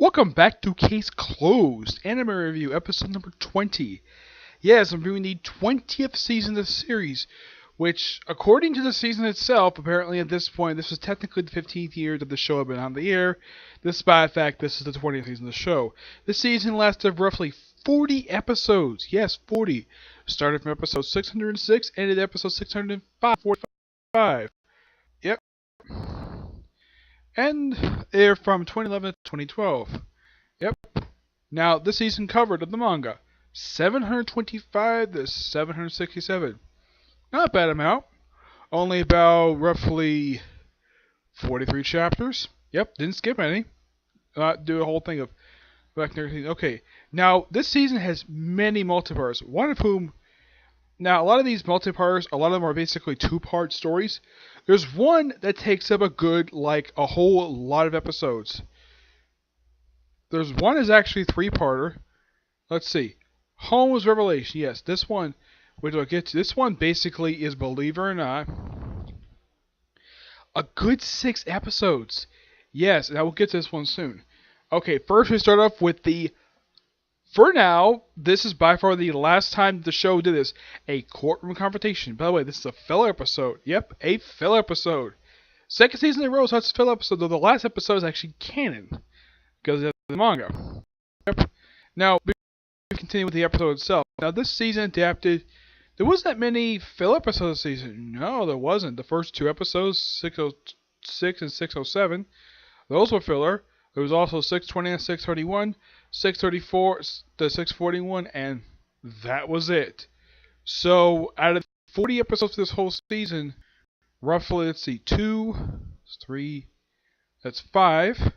Welcome back to Case Closed, Anime Review, episode number 20. Yes, I'm doing the 20th season of the series, which, according to the season itself, apparently at this point, this is technically the 15th year that the show had been on the air, despite the fact this is the 20th season of the show. This season lasted roughly 40 episodes. Yes, 40. Started from episode 606, ended episode 605. 45. Yep. And aired from 2011 to 2012. Yep. Now, this season covered of the manga, 725 to 767. Not a bad amount. Only about roughly 43 chapters. Yep, didn't skip any. Not do a whole thing of back and everything. Okay, now this season has many multiparts. One of whom, now a lot of these multiparts, a lot of them are basically two-part stories. There's one that takes up a good, like, a whole lot of episodes. There's one is actually three-parter. Let's see. Home's Revelation. Yes, this one, which I'll get to. This one basically is, believe it or not, a good 6 episodes. Yes, and I will get to this one soon. Okay, first we start off with the, for now, this is by far the last time the show did this, a courtroom confrontation. By the way, this is a filler episode. Yep, a filler episode. Second season in a row, so that's a filler episode, though the last episode is actually canon, because of the manga. Yep. Now, we continue with the episode itself. Now, this season adapted, there wasn't that many filler episodes this season. No, there wasn't. The first 2 episodes, 606 and 607, those were filler. There was also 620 and 631, 634 to 641, and that was it. So, out of 40 episodes for this whole season, roughly, let's see, 2, 3, that's 5,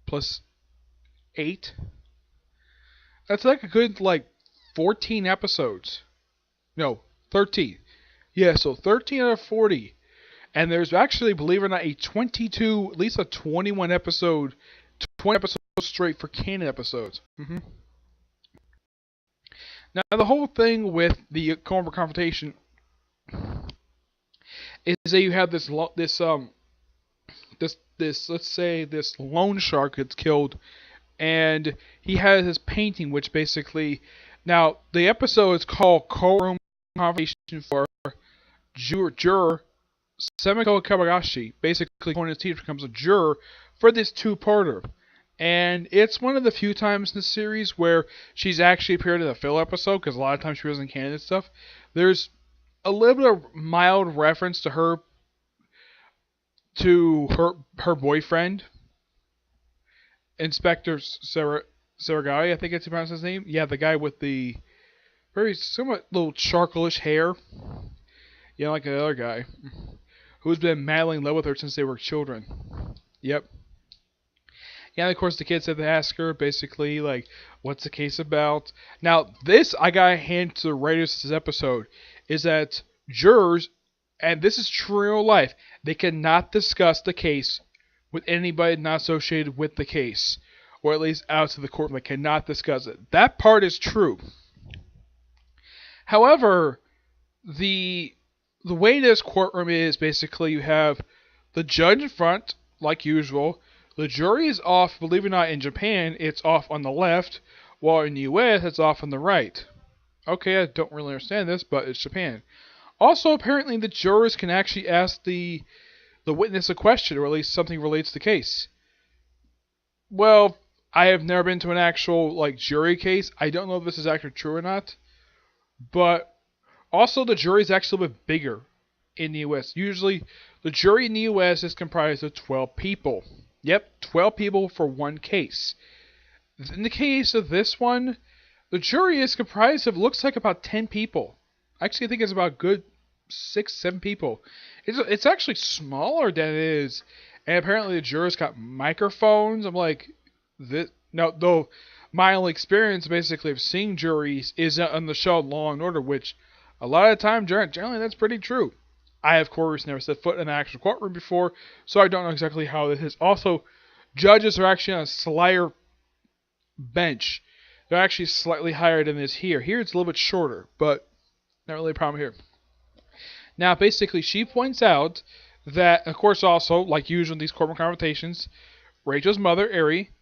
plus 8. That's like a good, 14 episodes. No, 13. Yeah, so 13 out of 40. And there's actually, believe it or not, a 22, at least a 21 episode, 20 episodes straight for canon episodes. Now, the whole thing with the Cobra confrontation is that you have this let's say this loan shark gets killed, and he has his painting, which basically, now the episode is called Courtroom Confrontation for Juror Semiko Kabagashi. Basically, when his teacher becomes a juror for this 2-parter. And it's one of the few times in the series where she's actually appeared in a filler episode, because a lot of times she was in canon and stuff. There's a little bit of mild reference to her boyfriend, Inspector Saragai, I think it's pronounced his name. Yeah, the guy with the very somewhat little charcoalish hair. Yeah, like the other guy, who's been madly in love with her since they were children. Yep. Yeah, and of course the kids have to ask her, basically, what's the case about? Now, this, I gotta hand to the writers of this episode, is that jurors, and this is true in real life, they cannot discuss the case with anybody not associated with the case, or at least out to the court. They cannot discuss it. That part is true. However, the way this courtroom is, basically, you have the judge in front, like usual. The jury is off, believe it or not, in Japan, it's off on the left, while in the US, it's off on the right. Okay, I don't really understand this, but it's Japan. Also, apparently, the jurors can actually ask the witness a question, or at least something relates to the case. Well, I have never been to an actual, jury case. I don't know if this is actually true or not. But also, the jury is actually a bit bigger in the US. Usually, the jury in the US is comprised of 12 people. Yep, 12 people for one case. In the case of this one, the jury is comprised of, looks like about 10 people. Actually, I think it's about a good 6, 7 people. It's actually smaller than it is. And apparently the jurors got microphones. I'm like, no, though my only experience basically of seeing juries is on the show Law and Order, which a lot of the time, generally that's pretty true. I, of course, never set foot in an actual courtroom before, so I don't know exactly how this is. Also, judges are actually on a slighter bench. They're actually slightly higher than this here. Here it's a little bit shorter, but not really a problem here. Now, basically, she points out that, of course, also, like usual in these courtroom confrontations, Rachel's mother, Eri,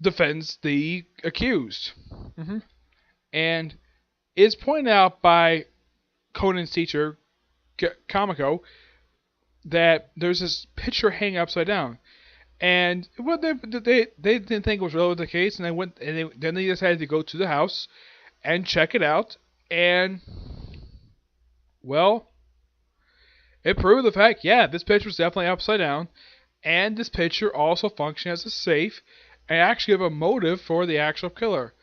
defends the accused. hmm And is pointed out by Conan's teacher, Kamiko, that there's this picture hanging upside down. And what they didn't think was really the case, and then they decided to go to the house and check it out, and well, it proved the fact, yeah, this picture was definitely upside down, and this picture also functioned as a safe, and actually have a motive for the actual killer.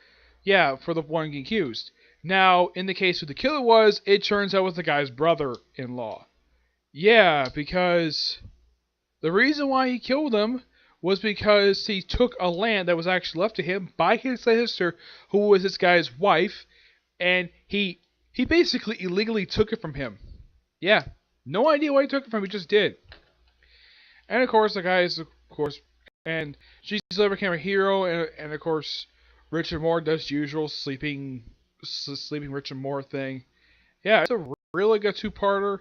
Yeah, for the one accused. Now, in the case who the killer was, it turns out it was the guy's brother-in-law. Yeah, because the reason why he killed him was because he took a land that was actually left to him by his sister, who was this guy's wife, and he basically illegally took it from him. Yeah, no idea why he took it from him, he just did. And of course, the guy is, of course, and she still became a hero, and of course, Richard Moore does usual sleeping Richard Moore thing. Yeah, it's a really good two-parter.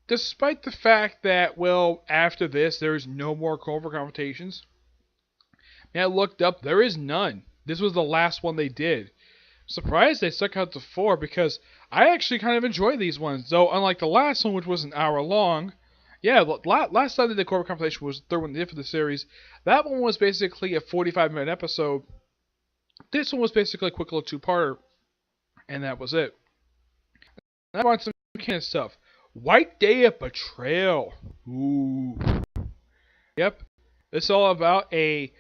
Despite the fact that, well, after this, there is no more Cobra confrontations. I looked up, there is none. This was the last one they did. Surprised they stuck out to 4 because I actually kind of enjoy these ones. Though, unlike the last one, which was an hour long, yeah, last time they did Cobra confrontation was the third one they did for the series. That one was basically a 45-minute episode. This one was basically a quick little two-parter, and that was it. I want some kind of stuff. White Day of Betrayal. Ooh. Yep. It's all about a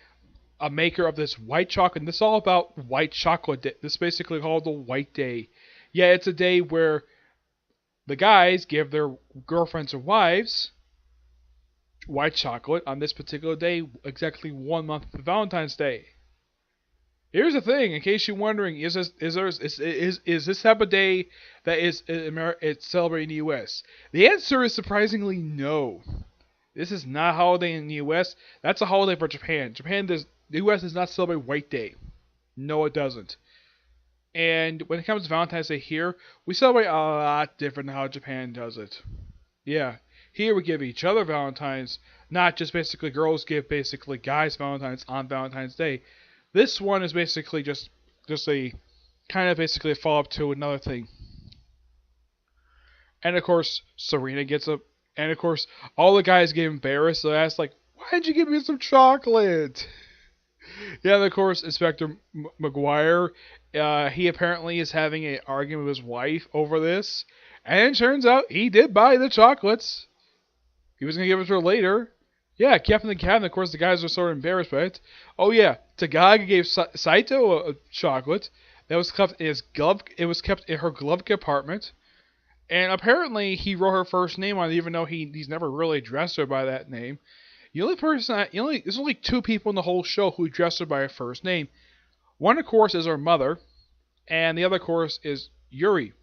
maker of this white chocolate. And this is all about white chocolate. This is basically called the White Day. Yeah, it's a day where the guys give their girlfriends or wives white chocolate on this particular day, exactly 1 month after Valentine's Day. Here's the thing, in case you're wondering, is this type of day that it's celebrated in the U.S.? The answer is surprisingly no. This is not a holiday in the U.S. That's a holiday for Japan. The U.S. does not celebrate White Day. No, it doesn't. And when it comes to Valentine's Day here, we celebrate a lot different than how Japan does it. Yeah, here we give each other Valentines, not just basically girls give basically guys Valentines on Valentine's Day. This one is basically just a kind of basically a follow-up to another thing. And of course, Serena gets up, and of course, all the guys get embarrassed. So they ask like, "Why'd you give me some chocolate?" Yeah, and of course, Inspector McGuire, he apparently is having an argument with his wife over this, and it turns out he did buy the chocolates. He was gonna give it to her later. Yeah, kept in the cabinet. Of course, the guys are sort of embarrassed by it. Oh yeah, Tagaga gave Saito a chocolate that was kept in his glove. It was kept in her glove compartment, and apparently he wrote her first name on it, even though he's never really addressed her by that name. There's only 2 people in the whole show who address her by her first name. One, of course, is her mother, and the other, of course, is Yuri.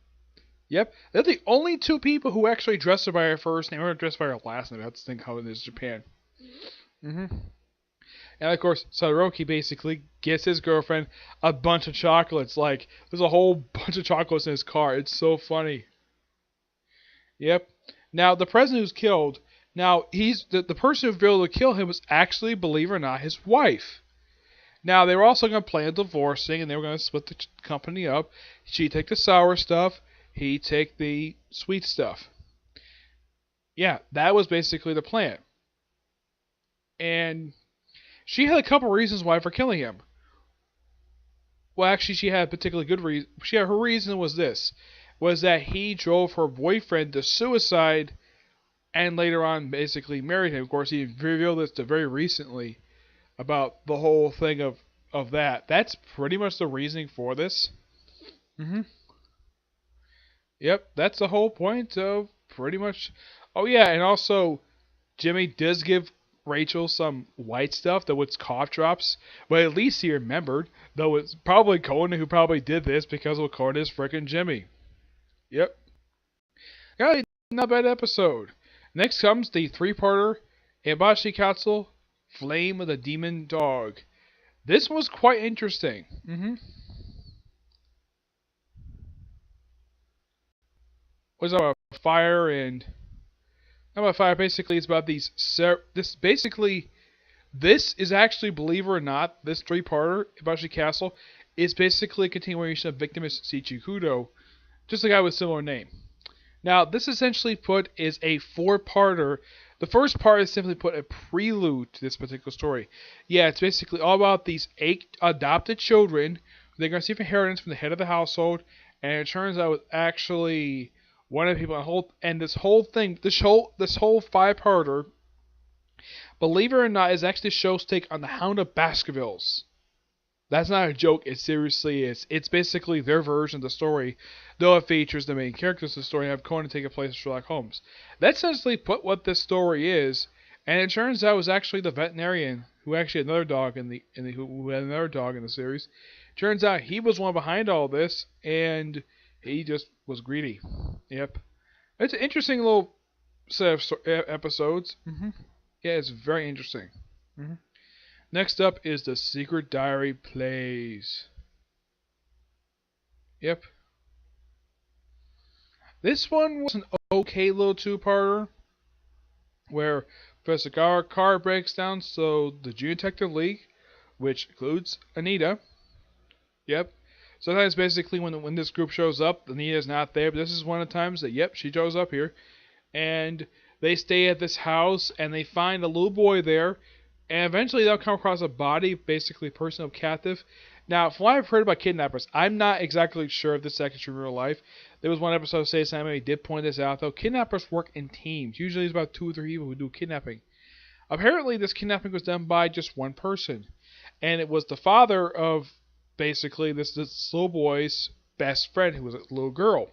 Yep, they're the only 2 people who actually address her by her first name or address her by her last name. That's the thing how it is in Japan. And of course, Todoroki basically gets his girlfriend a bunch of chocolates. Like, there's a whole bunch of chocolates in his car. It's so funny. Yep. Now, the president who's killed, now, the person who failed to kill him was actually, believe it or not, his wife. Now, they were also going to plan a divorcing, and they were going to split the company up. She'd take the sour stuff, he'd take the sweet stuff. Yeah, that was basically the plan. And she had a couple reasons why for killing him. Well, actually, she had a particularly good reason. Her reason was this, was that he drove her boyfriend to suicide and later on basically married him. Of course, he revealed this to very recently about the whole thing of that. That's pretty much the reasoning for this. Yep, that's the whole point of pretty much. Oh yeah, and also Jimmy does give Rachel some white stuff that was cough drops, but at least he remembered. Though it's probably Conan who probably did this because of Conan is frickin' Jimmy. Yep. Yeah, not a bad episode. Next comes the 3-parter Hibachi Castle Flame of the Demon Dog. This was quite interesting. Was about fire and not about fire. Basically, it's about this basically This is actually, believe it or not, this three-parter, Ibashi Castle, is basically a continuation of Victimus Shichikudo, just a guy with a similar name. Now, this essentially put is a four-parter. The first part is simply put a prelude to this particular story. Yeah, it's basically all about these 8 adopted children. They're going to receive inheritance from the head of the household, and it turns out it's actually one of the people. And this whole thing, this whole five-parter, believe it or not, is actually the show's take on the Hound of Baskervilles. That's not a joke, it seriously is. It's basically their version of the story, though it features the main characters of the story and have Conan take place as Sherlock Holmes. That's essentially put what this story is, and it turns out it was actually the veterinarian who actually had another dog who had another dog in the series. Turns out he was one behind all this, and he just was greedy. Yep. It's an interesting little set of episodes. Yeah, it's very interesting. Next up is The Secret Diary Plays. Yep. This one was an okay little two-parter where Professor Carr breaks down the Junior Detective League, which includes Anita. Yep. Sometimes basically when this group shows up, Anita's not there, but this is one of the times that, yep, she shows up here. And they stay at this house, and they find a little boy there. And eventually they'll come across a body, basically a person held captive. Now, from what I've heard about kidnappers, I'm not exactly sure if this is actually true in real life. There was one episode of Say Anime did point this out, though. Kidnappers work in teams. Usually it's about 2 or 3 people who do kidnapping. Apparently, this kidnapping was done by just one person. And it was the father of, basically, this little boy's best friend, who was a little girl.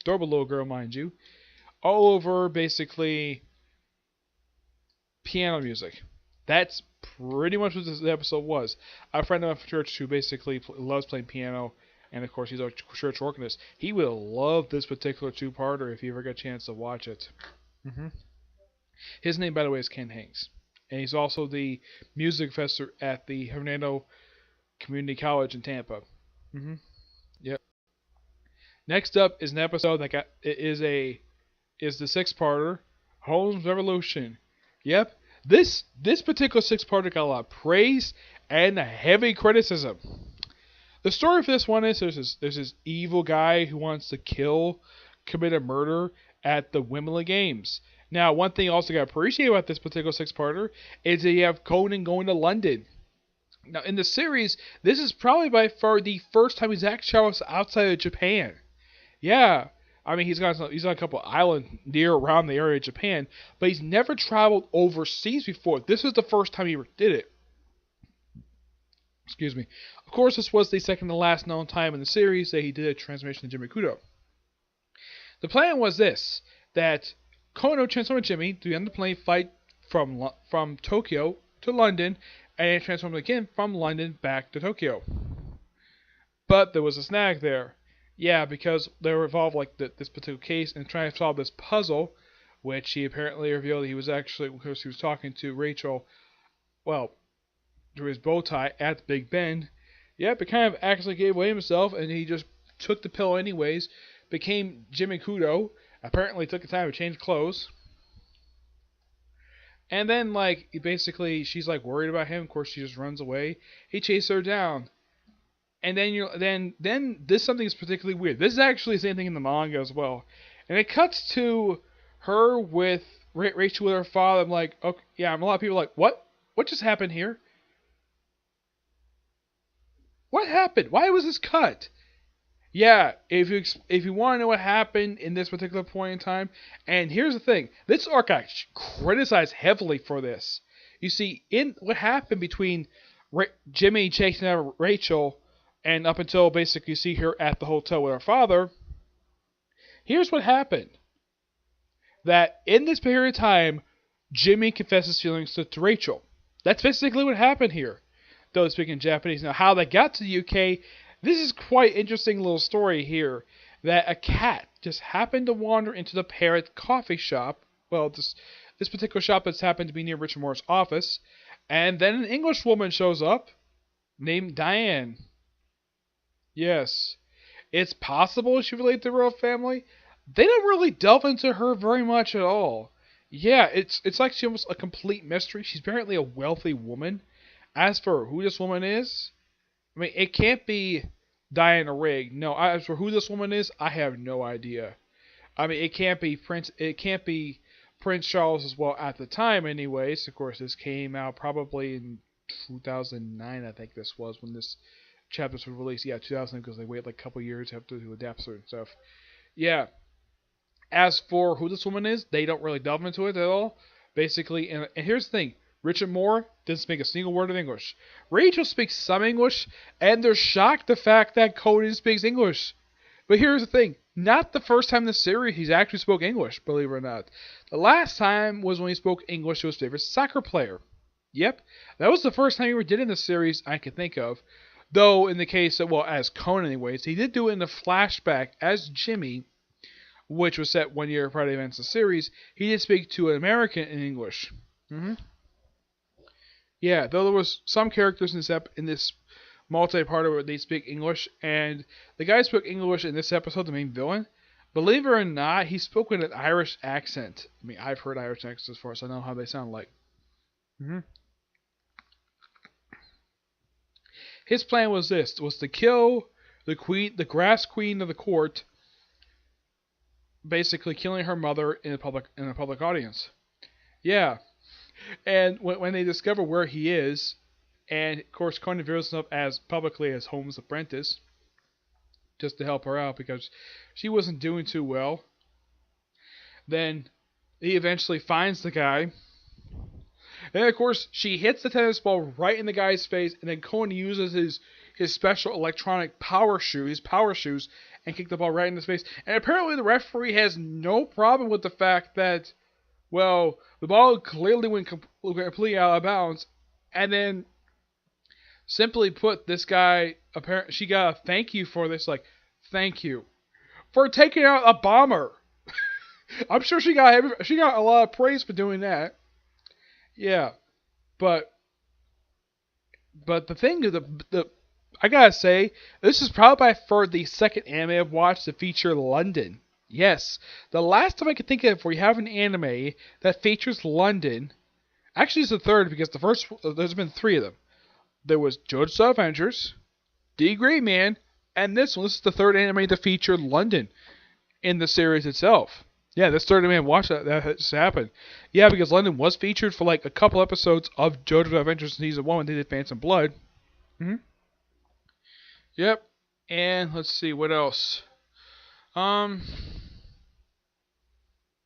Adorable little girl, mind you. All over, basically, piano music. That's pretty much what this episode was. A friend of mine from church who basically loves playing piano, and of course he's a church organist. He will love this particular two-parter if you ever get a chance to watch it. His name, by the way, is Ken Hanks. And he's also the music professor at the Hernando Community College in Tampa. Yep. Next up is an episode that is the 6-parter, Holmes Revolution. Yep. This particular 6-parter got a lot of praise and a heavy criticism. The story for this one is there's this evil guy who wants to commit a murder at the Wimbledon Games. Now, one thing you also got to appreciate about this particular 6-parter is that you have Conan going to London. Now, in the series, this is probably by far the first time he's actually traveled outside of Japan. Yeah. I mean, he's on a couple islands near around the area of Japan, but he's never traveled overseas before. This was the first time he ever did it. Excuse me. Of course, this was the second to last known time in the series that he did a transformation of Jimmy Kudo. The plan was this, that Kono transformed Jimmy to end the plane flight from Tokyo to London, and then transformed again from London back to Tokyo. But there was a snag there. Yeah, because they were involved this particular case and trying to solve this puzzle, which he apparently revealed he was actually, because he was talking to Rachel, well, through his bow tie at the Big Ben. Yep, it kind of actually gave away himself, and he just took the pill anyways, became Jimmy Kudo, apparently took the time to change clothes. And then, basically, she's, worried about him. Of course, she just runs away. He chases her down. And then this something is particularly weird. This is actually the same thing in the manga as well. And it cuts to her with Rachel with her father. I'm like, okay, yeah. A lot of people are like, what? What just happened here? What happened? Why was this cut? Yeah, if you want to know what happened in this particular point in time, and here's the thing, this arc got criticized heavily for this. You see, in what happened between Jimmy chasing out Rachel, and up until basically you see her at the hotel with her father, here's what happened. That in this period of time, Jimmy confesses feelings to Rachel. That's basically what happened here. Though speaking Japanese. Now, how they got to the UK, this is quite interesting little story here. That a cat just happened to wander into the Parrot coffee shop. Well, this particular shop that's happened to be near Richard Moore's office. And then an English woman shows up named Diane. Yes. It's possible she related to the royal family. They don't really delve into her very much at all. Yeah, it's like she almost a complete mystery. She's apparently a wealthy woman. As for who this woman is, I mean, it can't be Diana Rigg. No, as for who this woman is, I have no idea. I mean, it can't be Prince. It can't be Prince Charles as well at the time, anyways. Of course, this came out probably in 2009. I think this was when this chapter was released. Yeah, 2000 because they waited like a couple years after to adapt certain stuff. Yeah. As for who this woman is, they don't really delve into it at all. Basically, and here's the thing: Richard Moore didn't speak a single word of English. Rachel speaks some English, and they're shocked the fact that Conan speaks English. But here's the thing: not the first time in the series he's actually spoke English, believe it or not. The last time was when he spoke English to his favorite soccer player. Yep, that was the first time he ever did in the series I can think of. Though in the case of, well, as Conan anyways, he did do it in the flashback as Jimmy, which was set 1 year prior to the events of the series. He did speak to an American in English. hmm Yeah, though there was some characters in this multi-parter where they speak English, and the guy who spoke English in this episode, the main villain, believe it or not, he spoke with an Irish accent. I mean, I've heard Irish accents before, so I know how they sound like. hmm His plan was this: was to kill the queen, the grass queen of the court, basically killing her mother in a public audience. Yeah, and when they discover where he is, and of course Conan reveals himself as publicly as Holmes' apprentice, just to help her out because she wasn't doing too well. Then he eventually finds the guy. And of course, she hits the tennis ball right in the guy's face, and then Conan uses his special electronic power shoes, and kick the ball right in his face. And apparently, the referee has no problem with the fact that, well, the ball clearly went completely out of bounds, and then simply put, this guy apparently she got a thank you for this, like thank you for taking out a bomber. I'm sure she got a lot of praise for doing that. Yeah, but the thing is, the I gotta say, this is probably by far the second anime I've watched to feature London. Yes, the last time I could think of where you have an anime that features London. Actually, it's the third because the first there's been three of them. There was JoJo's Adventures, The Great Man, and this one. This is the third anime to feature London in the series itself. Yeah, this third anime watched that has happened. Yeah, because London was featured for like a couple episodes of JoJo's Adventures in season 1 when they did Phantom Blood. hmm Yep. And let's see what else. Um,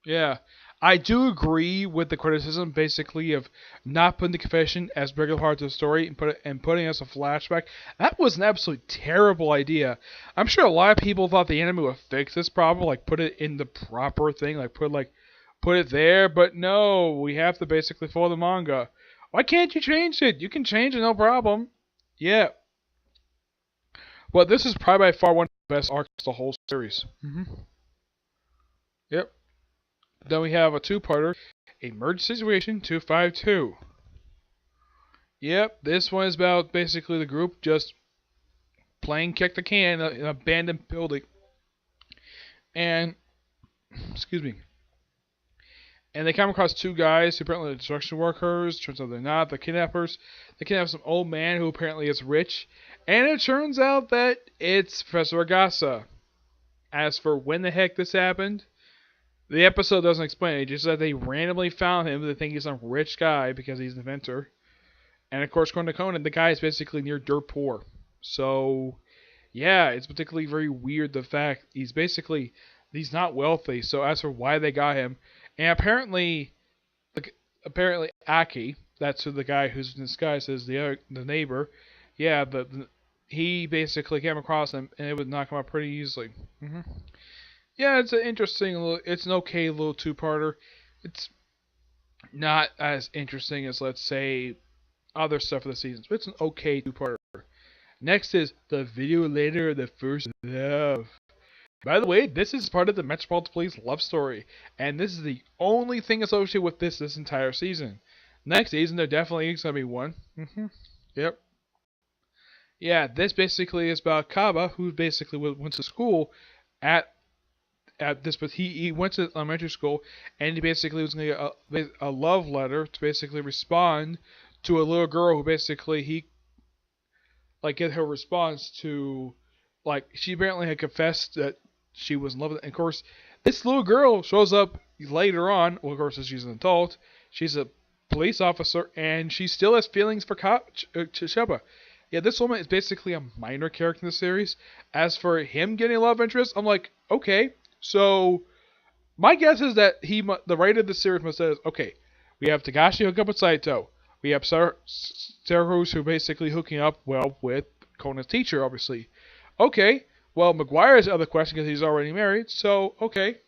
yeah, I do agree with the criticism, basically, of not putting the confession as regular part of the story and putting it as a flashback. That was an absolutely terrible idea. I'm sure a lot of people thought the anime would fix this problem, like put it in the proper thing, put it there. But no, we have to basically follow the manga. Why can't you change it? You can change it, no problem. Yeah. Well, this is probably by far one of the best arcs of the whole series. Yep. Then we have a two-parter, Emergency Situation 252. Yep, this one is about basically the group just playing kick the can in an abandoned building. And, excuse me. And they come across two guys who apparently are construction workers. Turns out they're not. They're kidnappers. They kidnap some old man who apparently is rich. And it turns out that it's Professor Agasa. As for when the heck this happened, the episode doesn't explain it. It just said they randomly found him. They think he's some rich guy because he's an inventor. And of course, according to Conan, the guy is basically near dirt poor. So, yeah, it's particularly very weird the fact he's not wealthy. So as for why they got him, and apparently Aki, that's who the guy who's in disguise is, the neighbor. Yeah, he basically came across him and it would knock him out pretty easily. Yeah, it's it's an okay little two-parter. It's not as interesting as, let's say, other stuff of the seasons, but it's an okay two-parter. Next is The Video Later of the First Love. By the way, this is part of the Metropolitan Police love story, and this is the only thing associated with this entire season. Next season, there definitely is going to be one. Yep. Yeah, this basically is about Kaba, who basically went to school at at this, but he went to elementary school, and he basically was going to get a love letter to basically respond to a little girl who basically he like get her response to, like, she apparently had confessed that she was in love with it. And of course, this little girl shows up later on. Well, of course, as she's an adult, she's a police officer, and she still has feelings for Sheba. Yeah, this woman is basically a minor character in the series. As for him getting a love interest, I'm like, okay. So my guess is that the writer of the series must say, okay, we have Togashi hook up with Saito. We have Sarahus who basically hooking up, well, with Conan's teacher, obviously. Okay, well, McGuire is the other question because he's already married, so, okay.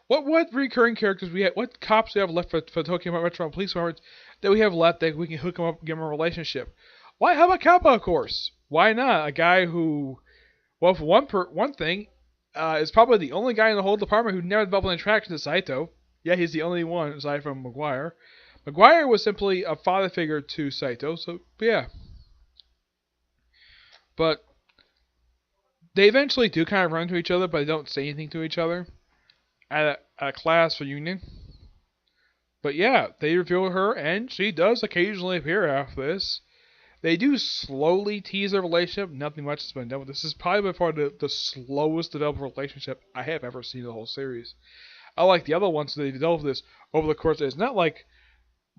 What recurring characters we have, what cops we have left for Tokyo Metropolitan Police Department that we have left that we can hook them up and give them a relationship? Why, how about Kappa, of course? Why not? A guy who, well, for one thing, is probably the only guy in the whole department who never developed an attraction to Saito. Yeah, he's the only one, aside from McGuire. McGuire was simply a father figure to Saito, so yeah. But they eventually do kind of run into each other, but they don't say anything to each other at a class reunion. But yeah, they reveal her, and she does occasionally appear after this. They do slowly tease their relationship. Nothing much has been done with this. This is probably by far the slowest developed relationship I have ever seen in the whole series. Unlike the other ones, they developed this over the course. It's not like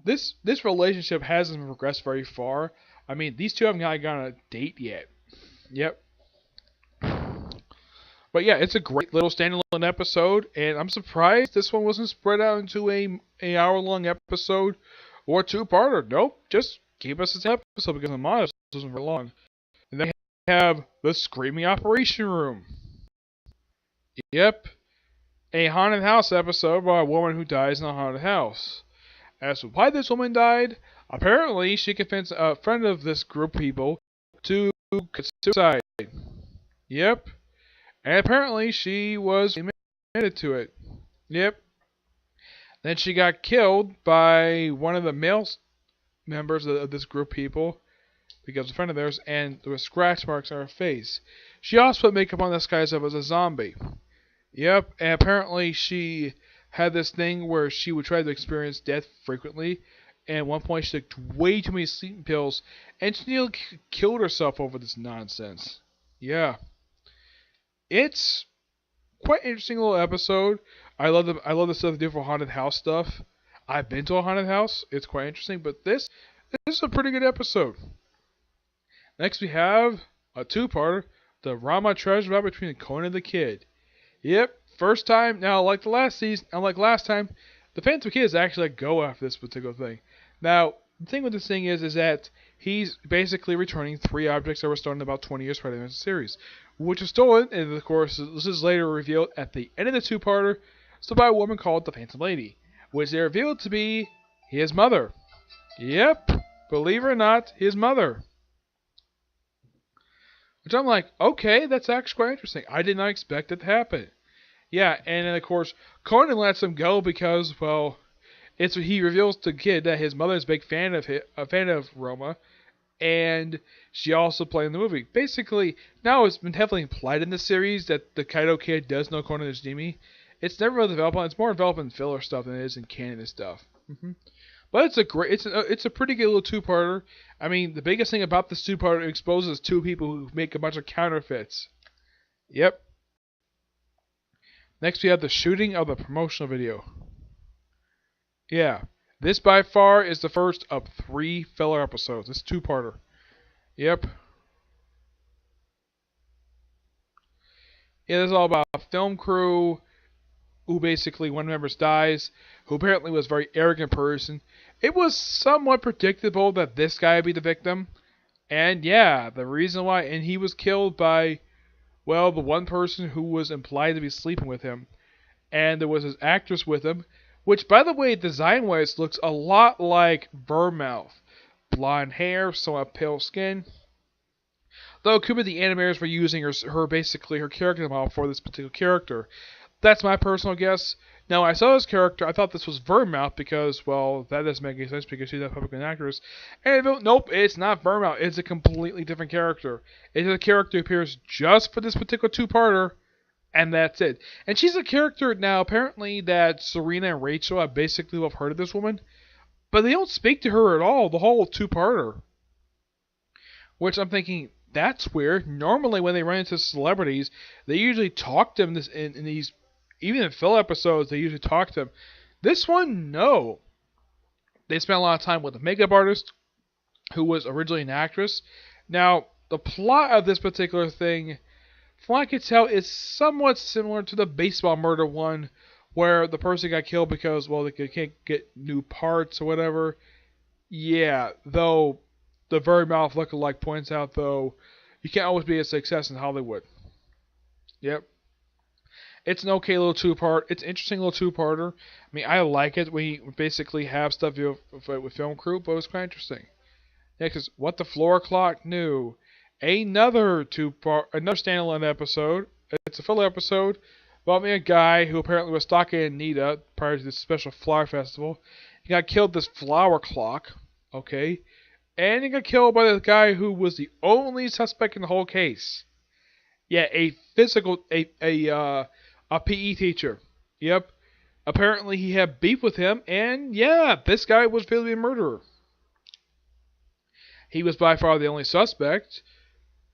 this relationship hasn't progressed very far. I mean, these two haven't gone on a date yet. Yep. But yeah, it's a great little standalone episode, and I'm surprised this one wasn't spread out into a hour-long episode or a two-parter. Nope, just keep us an episode because I'm honest, this isn't very long. And then we have the Screaming Operation Room. Yep, a haunted house episode by a woman who dies in a haunted house. As to why this woman died, apparently she convinced a friend of this group of people to commit suicide. Yep. And apparently she was admitted to it. Yep. Then she got killed by one of the male members of this group of people because a friend of theirs, and there were scratch marks on her face. She also put makeup on this guy as a zombie. Yep. And apparently she had this thing where she would try to experience death frequently. And at one point she took way too many sleeping pills, and she nearly killed herself over this nonsense. Yeah. It's quite an interesting little episode. I love the stuff they do for haunted house stuff. I've been to a haunted house. It's quite interesting, but this is a pretty good episode. Next we have a two-parter, the Ranma treasure battle between Conan and the Kid. Yep, first time. Now, like last time, the Phantom Kid is actually go after this particular thing. Now, the thing with this thing is that he's basically returning 3 objects that were stolen about 20 years prior to the series, which was stolen, and of course, this is later revealed at the end of the two-parter, so by a woman called the Phantom Lady, which they revealed to be his mother. Yep, believe it or not, his mother. Which I'm like, okay, that's actually quite interesting. I did not expect it to happen. Yeah, and then of course, Conan lets him go because, well, he reveals to the kid that his mother is a big fan of Ranma, and she also played in the movie. Basically, now it's been heavily implied in the series that the Kaido kid does know Conan Ujimi. It's never really developed. It's more developed in filler stuff than it is in canon stuff. But it's a pretty good little two-parter. I mean, the biggest thing about this two-parter exposes 2 people who make a bunch of counterfeits. Yep. Next, we have the shooting of the promotional video. Yeah. This, by far, is the first of 3 filler episodes. It's a two-parter. Yep. Yeah, this is all about a film crew who basically one member dies, who apparently was a very arrogant person. It was somewhat predictable that this guy would be the victim. And yeah, the reason why, and he was killed by, well, the one person who was implied to be sleeping with him. And there was his actress with him, which, by the way, design-wise looks a lot like Vermouth. Blonde hair, somewhat pale skin. Though it could be the animators were using her basically her character model for this particular character. That's my personal guess. Now, I saw this character, I thought this was Vermouth because, well, that doesn't make any sense because she's a public actress. And nope, it's not Vermouth. It's a completely different character. It's a character who appears just for this particular two-parter And that's it. And she's a character now, apparently, that Serena and Rachel have basically have heard of this woman, but they don't speak to her at all, the whole two-parter. Which I'm thinking, that's weird. Normally, when they run into celebrities, they usually talk to them in these, even in filler episodes, they usually talk to them. This one, no. They spent a lot of time with a makeup artist, who was originally an actress. Now, the plot of this particular thing, from what I can tell, is somewhat similar to the baseball murder one, where the person got killed because, well, they can't get new parts or whatever. Yeah, though the very mouth lookalike points out, though, you can't always be a success in Hollywood. Yep. It's an okay little two-part. It's an interesting little two-parter. I mean, I like it. We basically have stuff with film crew, but it was quite interesting. Next is What the Floor Clock Knew. Another another standalone episode. It's a filler episode about a guy who apparently was stalking Anita prior to this special flower festival. He got killed this flower clock, okay, and he got killed by the guy who was the only suspect in the whole case. Yeah, a PE teacher. Yep. Apparently he had beef with him, and yeah, this guy was found to be a murderer. He was by far the only suspect.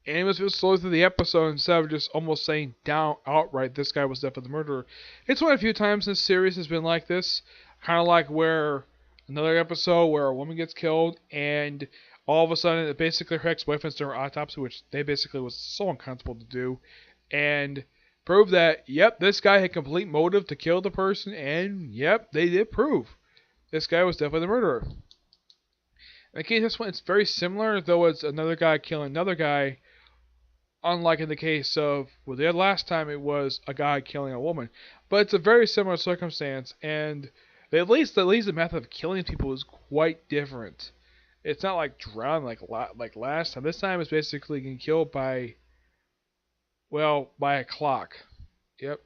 And it was slowly through the episode, instead of just almost saying down outright, this guy was definitely the murderer. It's one of a few times this series has been like this. Kind of like where another episode where a woman gets killed, and all of a sudden, it basically her ex-boyfriend's doing an autopsy, which they basically was so uncomfortable to do, and prove that, yep, this guy had complete motive to kill the person, and yep, they did prove this guy was definitely the murderer. In the case of this one, it's very similar, though it's another guy killing another guy. Unlike in the case of, well, the last time it was a guy killing a woman. But it's a very similar circumstance, and at least the method of killing people is quite different. It's not like drowning like last time. This time it's basically getting killed by, well, by a clock. Yep.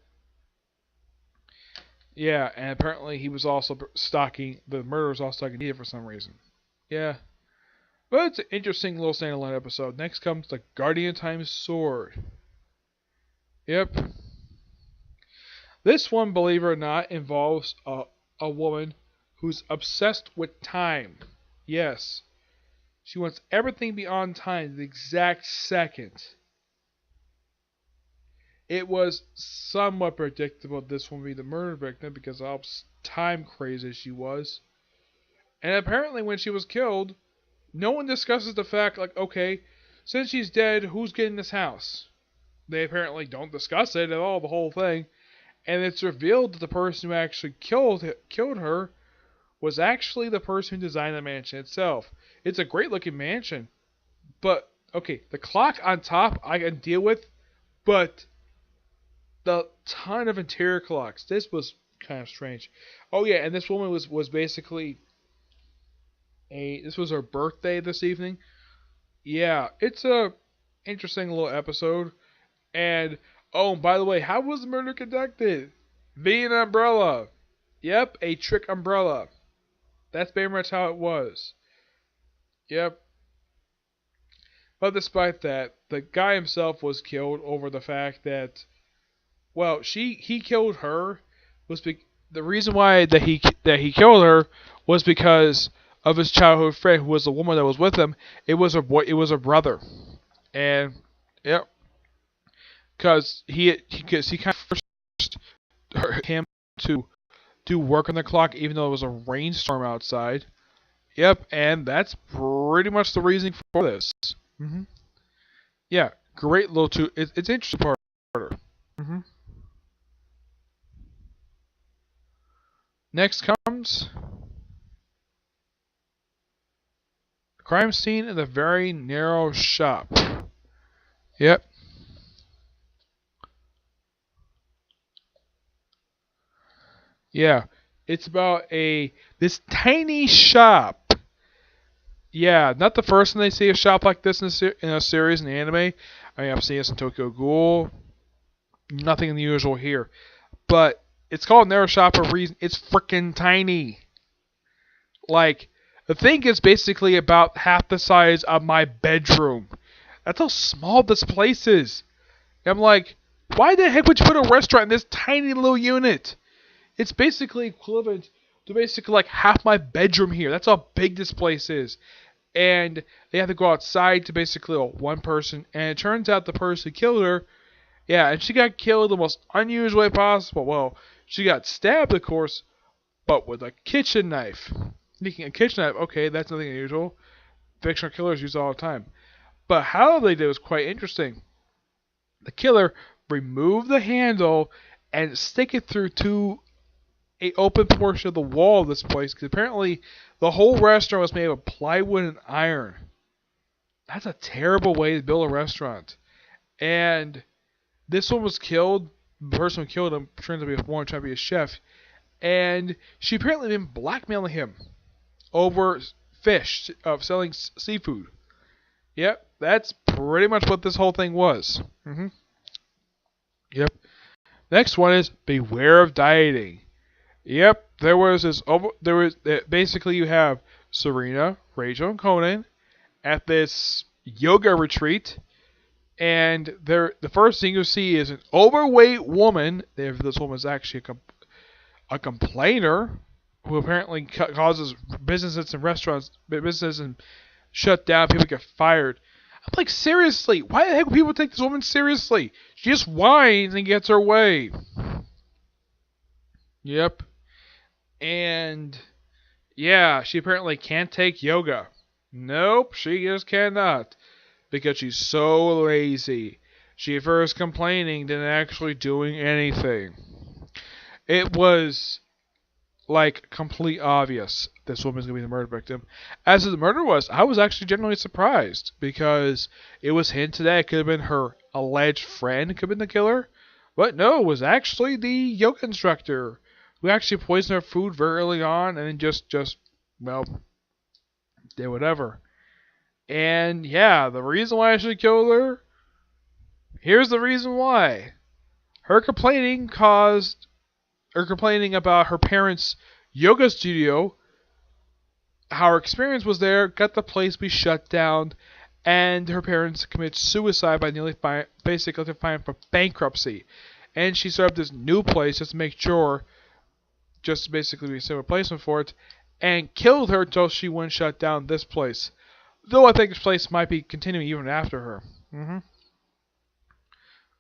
Yeah, and apparently he was also stalking, the murderer was also stalking Nita for some reason. Yeah. But it's an interesting little standalone episode. Next comes the Guardian Time Sword. Yep. This one, believe it or not, involves a woman who's obsessed with time. Yes. She wants everything beyond time, the exact second. It was somewhat predictable this one would be the murder victim because of how time crazy she was. And apparently when she was killed, no one discusses the fact, like, okay, since she's dead, who's getting this house? They apparently don't discuss it at all, the whole thing. And it's revealed that the person who actually killed her was actually the person who designed the mansion itself. It's a great looking mansion. But, okay, the clock on top I can deal with, but the ton of interior clocks, this was kind of strange. Oh yeah, and this woman was basically this was her birthday this evening. Yeah, it's a interesting little episode. And oh, by the way, how was the murder conducted? Via an umbrella. Yep, a trick umbrella. That's very much how it was. Yep. But despite that, the guy himself was killed over the fact that, well, he killed her the reason why that he killed her was because of his childhood friend, who was the woman that was with him. It was her brother, and yep, because he kind of forced him to do work on the clock, even though it was a rainstorm outside. Yep, and that's pretty much the reason for this. Yeah, great little it's interesting part. Next comes crime scene in a very narrow shop. Yep. Yeah, it's about this tiny shop. Yeah, not the first time they see a shop like this in a series in the anime. I mean, I've seen this in Tokyo Ghoul. Nothing unusual here, but it's called narrow shop for a reason. It's freaking tiny. Like, the thing is basically about half the size of my bedroom. That's how small this place is. I'm like, Why the heck would you put a restaurant in this tiny little unit? It's basically equivalent to basically like half my bedroom here. That's how big this place is. And they have to go outside to basically one person. And it turns out the person who killed her, yeah, and she got killed the most unusual way possible. Well, she got stabbed, of course, but with a kitchen knife. Thinking a kitchen knife, okay, that's nothing unusual. Fictional killers use it all the time. But how they did was quite interesting. The killer removed the handle and stick it through to a open portion of the wall of this place, because apparently the whole restaurant was made of plywood and iron. That's a terrible way to build a restaurant. And this one was killed. The person who killed him turns out to be trying to be a chef, and she apparently been blackmailing him over fish, of selling seafood. Yep, that's pretty much what this whole thing was. Yep. Next one is beware of dieting. Yep, basically you have Serena, Rachel, and Conan at this yoga retreat, and the first thing you see is an overweight woman. If this woman is actually a complainer who apparently causes businesses and restaurants, businesses and shut down, people get fired. I'm like, seriously, why the heck would people take this woman seriously? She just whines and gets her way. Yep. And yeah, she apparently can't take yoga. Nope, she just cannot. Because she's so lazy. She first complaining, then actually doing anything. It was like complete obvious this woman's gonna be the murder victim. As the murder was, I was actually genuinely surprised, because it was hinted that it could have been her alleged friend could have been the killer, but no, it was actually the yoga instructor who actually poisoned her food very early on, and then just well, did whatever. And yeah, the reason why I should kill her, here's the reason why. Her complaining about her parents' yoga studio, how her experience was there, got the place be shut down, and her parents commit suicide by nearly basically filing for bankruptcy. And she started this new place just to make sure, just to basically be a replacement for it, and killed her until she wouldn't shut down this place. Though I think this place might be continuing even after her.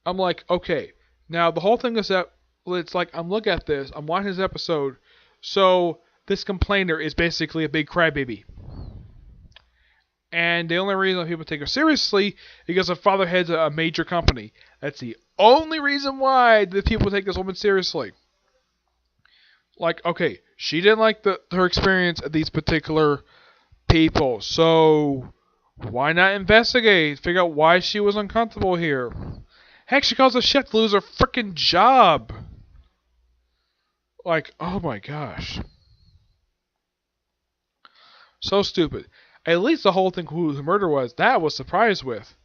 I'm like, okay, now the whole thing is that it's like I'm looking at this, I'm watching this episode, so this complainer is basically a big crybaby. And the only reason people take her seriously is because her father heads a major company. That's the only reason why the people take this woman seriously. Like, okay, she didn't like her experience at these particular people, so why not investigate, figure out why she was uncomfortable here. Heck, she caused a chef to lose her freaking job. Like, oh my gosh. So stupid. At least the whole thing who the murder was, that I was surprised with.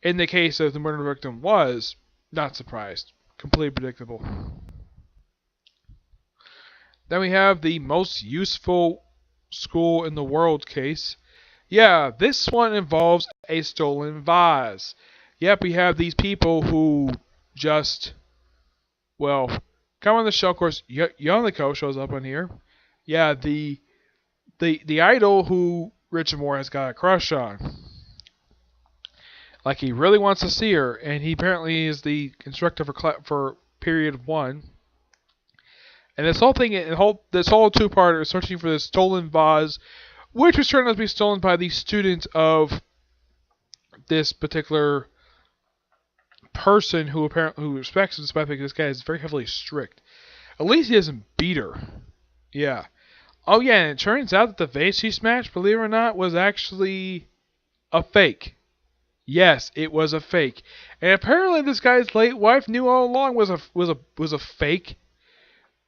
In the case of the murder victim was, not surprised. Completely predictable. Then we have the most useful school in the world case. Yeah, this one involves a stolen vase. Yep, we have these people who just, well, come on the show. Of course, Yoniko shows up on here. Yeah, the idol who Richard Moore has got a crush on. Like, he really wants to see her, and he apparently is the instructor for period 1. And this whole thing, this whole two-parter is searching for this stolen vase, which was turned out to be stolen by the student of this particular person who respects him, despite the fact this guy is very heavily strict. At least he doesn't beat her. Yeah. Oh yeah, and it turns out that the vase she smashed, believe it or not, was actually a fake. Yes, it was a fake. And apparently this guy's late wife knew all along was a fake.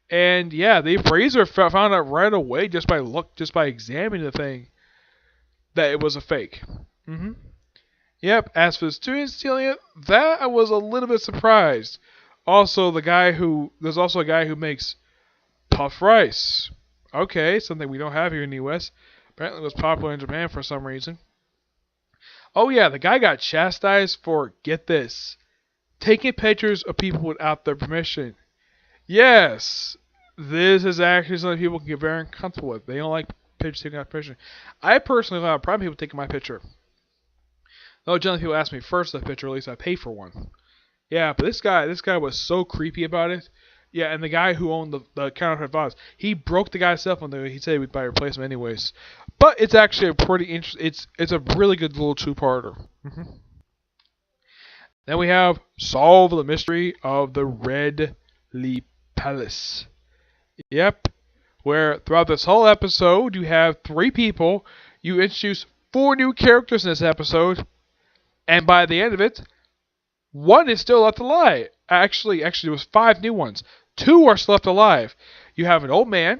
And yeah, the appraiser found out right away just by examining the thing that it was a fake. Yep. As for the student stealing it, that I was a little bit surprised. Also, there's also a guy who makes puff rice. Okay, something we don't have here in the U.S. Apparently it was popular in Japan for some reason. Oh yeah, the guy got chastised for, get this, taking pictures of people without their permission. Yes, this is actually something people can get very uncomfortable with. They don't like pictures taken without permission. I personally don't have a problem with people taking my picture. Though generally people ask me first the picture, at least I pay for one. Yeah, but this guy was so creepy about it. Yeah, and the guy who owned the counterfeit files, he broke the guy's cell phone. He said he'd buy a replacement anyways. But it's actually a pretty interesting. It's a really good little two-parter. Then we have Solve the Mystery of the Red Leap Palace. Yep, where throughout this whole episode you have three people. You introduce four new characters in this episode, and by the end of it, one is still left alive. Actually, there was five new ones. Two are still left alive. You have an old man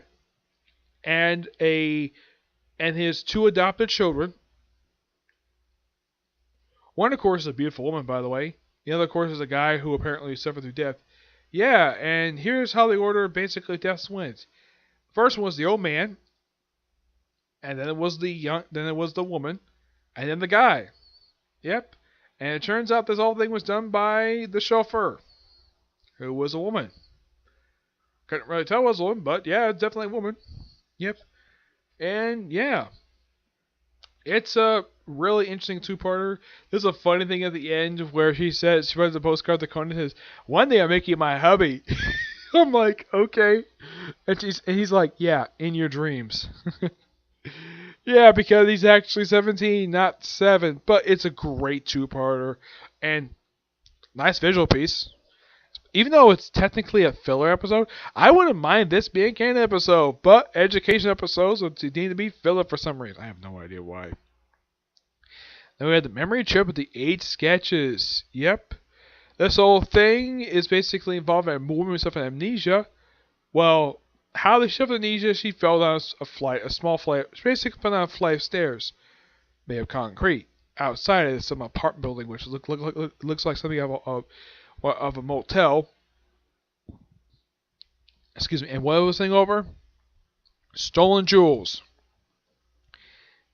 and his two adopted children. One, of course, is a beautiful woman, by the way. The other, of course, is a guy who apparently suffered through death. Yeah, and here's how the order basically deaths went. First one was the old man, and then it was the woman, and then the guy. Yep. And it turns out this whole thing was done by the chauffeur, who was a woman. Couldn't really tell it was a woman, but yeah, it's definitely a woman. Yep. And yeah, it's a really interesting two-parter. There's a funny thing at the end where she says, she writes a postcard to Conan and says, "One day I'll make you my hubby." I'm like, okay. And he's like, yeah, in your dreams. Yeah, because he's actually 17, not 7. But it's a great two-parter. And nice visual piece. Even though it's technically a filler episode, I wouldn't mind this being a canon episode. But education episodes would need to be filler for some reason. I have no idea why. Then we had the memory trip with the 8 sketches. Yep. This whole thing is basically involving a woman with suffering amnesia. Well, how they suffered amnesia, she fell down a small flight, she basically fell down a flight of stairs made of concrete outside of some apartment building, which looks like something of a motel. Excuse me. And what was the thing over? Stolen jewels.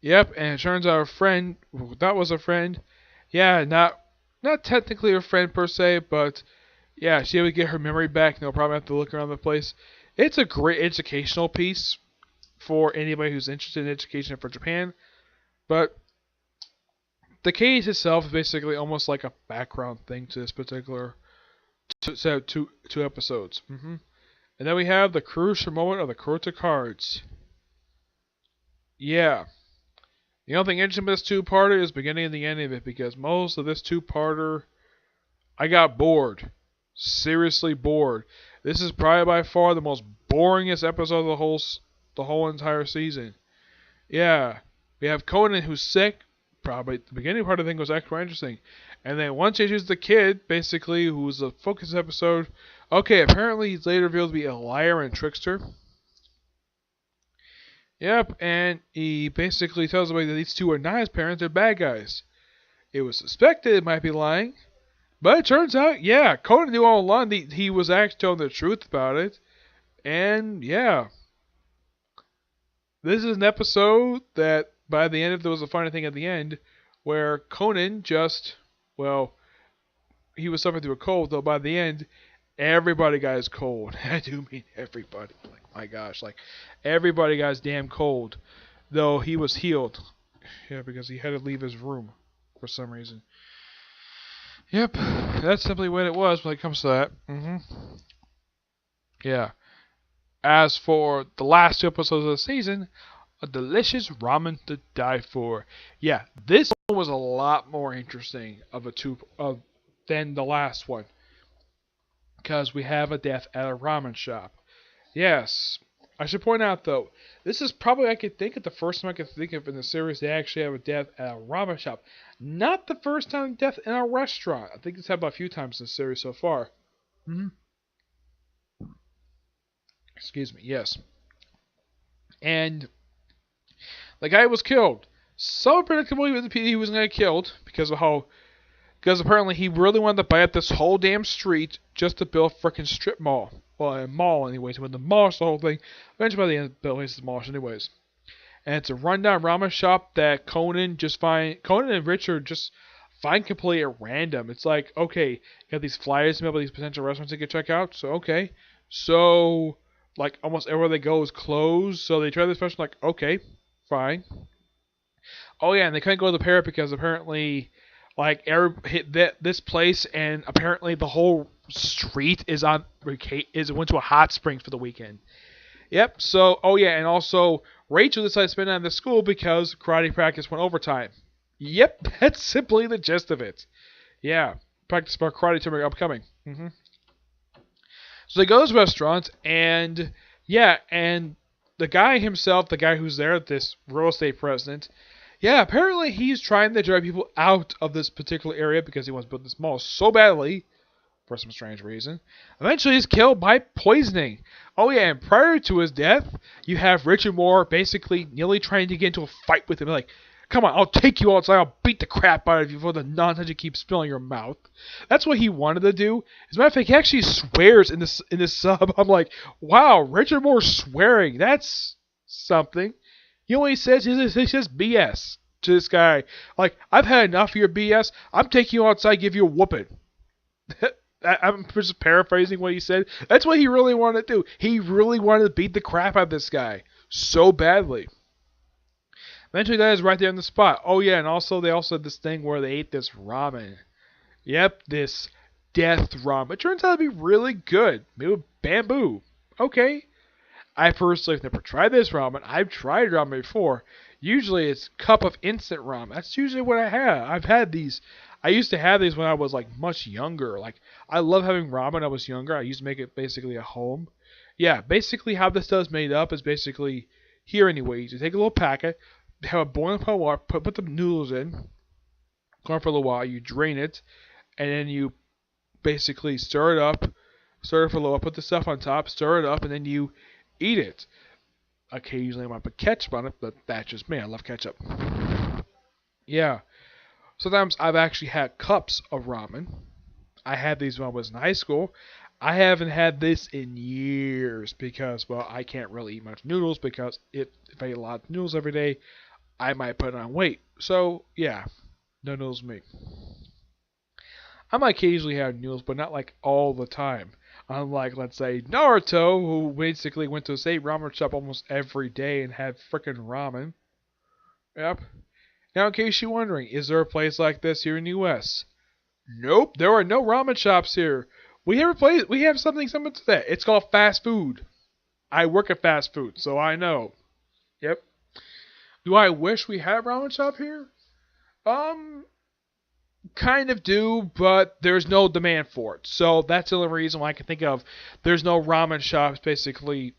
Yep, and it turns out her friend, that was a friend. Yeah, not technically her friend per se, but yeah, she would get her memory back. No problem. Have to look around the place. It's a great educational piece for anybody who's interested in education for Japan. But the case itself is basically almost like a background thing to this particular two episodes. And then we have the crucial moment of the Kurota cards. Yeah. The only thing interesting about this two-parter is the beginning and the end of it, because most of this two-parter, I got bored. Seriously bored. This is probably by far the most boringest episode of the whole entire season. Yeah. We have Conan who's sick. Probably the beginning part of the thing was actually interesting. And then once he introduces the kid, basically, who's the focus episode, okay, apparently he's later revealed to be a liar and trickster. Yep, and he basically tells everybody that these two are not his parents, they're bad guys. It was suspected it might be lying, but it turns out, yeah, Conan knew all along he was actually telling the truth about it. And yeah, this is an episode that by the end of there was a funny thing at the end where Conan just, well, he was suffering through a cold, though by the end, everybody got his cold. I do mean everybody. Like, my gosh, like everybody got his damn cold, though he was healed. Yeah, because he had to leave his room for some reason. Yep, that's simply what it was when it comes to that. Yeah. As for the last two episodes of the season, a delicious ramen to die for. Yeah, this one was a lot more interesting than the last one, because we have a death at a ramen shop. Yes, I should point out though, this is probably I could think of the first time I could think of in the series they actually have a death at a ramen shop. Not the first time death in a restaurant. I think it's happened a few times in the series so far. Excuse me. Yes. And the guy was killed. So predictable he was going to get killed because apparently he really wanted to buy up this whole damn street just to build a freaking strip mall. Well, a mall anyways. When the demolished the whole thing, eventually by the end the building is demolished anyways. And it's a rundown ramen shop that Conan and Richard just find completely at random. It's like, okay, you got these flyers about these potential restaurants you could check out. So okay, so like almost everywhere they go is closed. So they try this special. Like, okay, fine. Oh yeah, and they couldn't go to the parrot because apparently, like, hit this place, and apparently the whole street is went to a hot springs for the weekend. Yep. So, oh yeah, and also Rachel decided to spend it at the school because karate practice went overtime. Yep, that's simply the gist of it. Yeah, practice for karate tomorrow upcoming. So they go to this restaurant, and yeah, and the guy himself, the guy who's there, this real estate president, yeah, apparently he's trying to drive people out of this particular area because he wants to build this mall so badly for some strange reason. Eventually, he's killed by poisoning. Oh yeah, and prior to his death, you have Richard Moore basically nearly trying to get into a fight with him. Like, come on, I'll take you outside. I'll beat the crap out of you for the nonsense you keep spilling your mouth. That's what he wanted to do. As a matter of fact, he actually swears in this sub. I'm like, wow, Richard Moore swearing. That's something. You know what he says? He says BS to this guy. Like, I've had enough of your BS. I'm taking you outside, give you a whooping. I'm just paraphrasing what he said. That's what he really wanted to do. He really wanted to beat the crap out of this guy so badly. Eventually, that is right there on the spot. Oh yeah, and also they also had this thing where they ate this ramen. Yep, this death ramen. It turns out to be really good. Made with bamboo. Okay. I personally have never tried this ramen. I've tried ramen before. Usually it's cup of instant ramen. That's usually what I have. I've had these. I used to have these when I was like much younger. Like, I love having ramen when I was younger. I used to make it basically at home. Yeah, basically how this stuff is made up is basically here anyways. You take a little packet, have a boiling pot of water, put the noodles in, go on for a little while, you drain it, and then you basically stir it up, stir it for a little while, put the stuff on top, stir it up, and then you eat it. Occasionally I might put ketchup on it, but that's just me. I love ketchup. Yeah. Sometimes I've actually had cups of ramen. I had these when I was in high school. I haven't had this in years because, well, I can't really eat much noodles because if I eat a lot of noodles every day, I might put on weight. So, yeah, no noodles me. I might occasionally have noodles, but not like all the time. Unlike, let's say, Naruto, who basically went to the same ramen shop almost every day and had frickin' ramen. Yep. Now, in case you're wondering, is there a place like this here in the U.S.? Nope, there are no ramen shops here. We have a place. We have something similar to that. It's called fast food. I work at fast food, so I know. Yep. Do I wish we had a ramen shop here? Kind of do, but there's no demand for it. So that's the only reason why I can think of. There's no ramen shops basically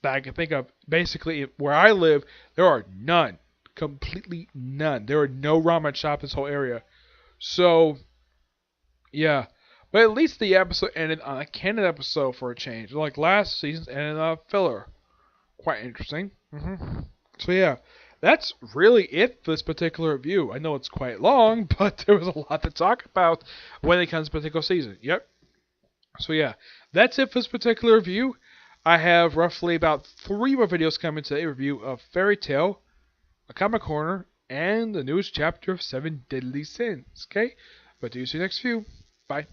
that I can think of. Basically, where I live, there are none. Completely none. There are no ramen shops in this whole area. So, yeah. But at least the episode ended on a canon episode for a change. Like last season's ended on a filler. Quite interesting. So yeah, that's really it for this particular review. I know it's quite long, but there was a lot to talk about when it comes to particular season. Yep. So yeah, that's it for this particular review. I have roughly about 3 more videos coming today. Review of Fairy Tail, A Comic Corner, and the newest chapter of 7 Deadly Sins. Okay? But do you see you next few. Bye.